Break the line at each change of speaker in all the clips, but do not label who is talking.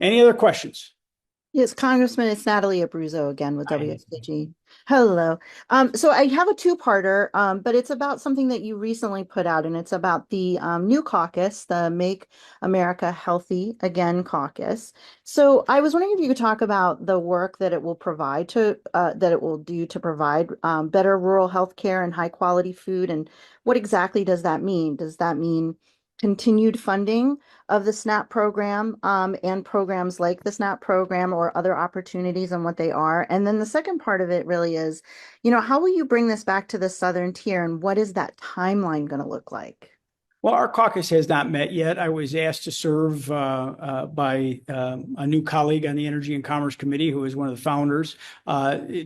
Any other questions?
Yes, Congressman, it's Natalie Abruzzo again with
I,
WSKG. Hello. So I have a two-parter, but it's about something that you recently put out, and it's about the new caucus, the Make America Healthy Again caucus. So I was wondering if you could talk about the work that it will provide that it will do to provide better rural health care and high quality food, and what exactly does that mean? Does that mean continued funding of the SNAP program and programs like the SNAP program or other opportunities and what they are? And then the second part of it really is, how will you bring this back to the Southern tier and what is that timeline going to look like?
well, our caucus has not met yet. I was asked to serve by a new colleague on the Energy and Commerce Committee, who is one of the founders,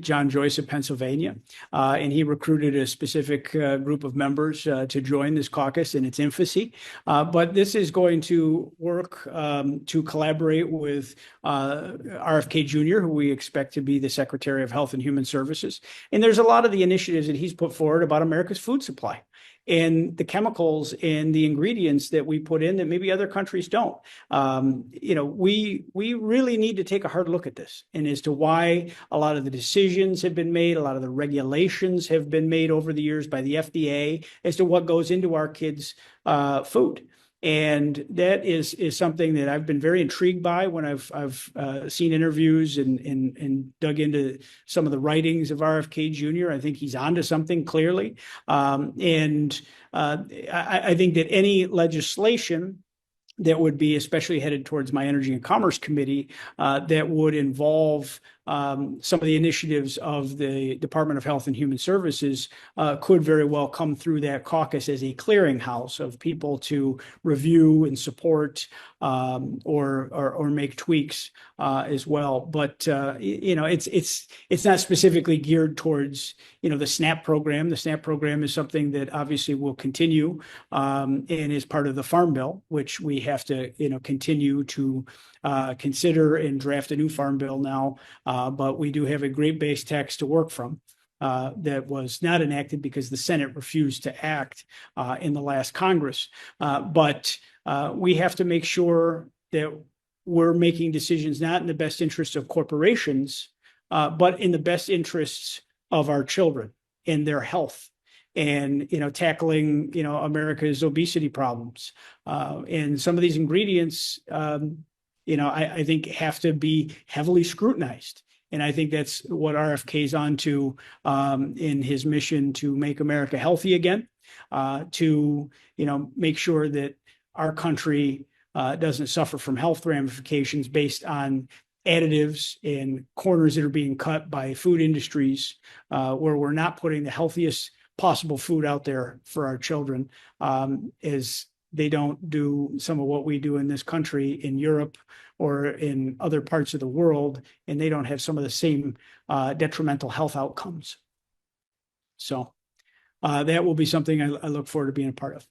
John Joyce of Pennsylvania. And he recruited a specific group of members to join this caucus in its infancy. But this is going to work to collaborate with RFK Jr., who we expect to be the Secretary of Health and Human Services. And there's a lot of the initiatives that he's put forward about America's food supply and the chemicals and the ingredients that we put in that maybe other countries don't. We really need to take a hard look at this and as to why a lot of the decisions have been made, a lot of the regulations have been made over the years by the FDA as to what goes into our kids' food. And that is something that I've been very intrigued by when I've seen interviews and dug into some of the writings of RFK Jr. I think he's onto something clearly. And I think that any legislation that would be especially headed towards my Energy and Commerce Committee that would involve some of the initiatives of the Department of Health and Human Services could very well come through that caucus as a clearinghouse of people to review and support or make tweaks as well. But it's not specifically geared towards the SNAP program. The SNAP program is something that obviously will continue and is part of the Farm Bill, which we have to continue to consider and draft a new Farm Bill now. But we do have a great base text to work from that was not enacted because the Senate refused to act in the last Congress. But we have to make sure that we're making decisions not in the best interest of corporations, but in the best interests of our children and their health. And tackling America's obesity problems, and some of these ingredients I think have to be heavily scrutinized. And I think that's what RFK is on to in his mission to make America healthy again, to make sure that our country doesn't suffer from health ramifications based on additives and corners that are being cut by food industries, where we're not putting the healthiest possible food out there for our children, as they don't do some of what we do in this country, in Europe or in other parts of the world, and they don't have some of the same detrimental health outcomes. So that will be something I look forward to being a part of.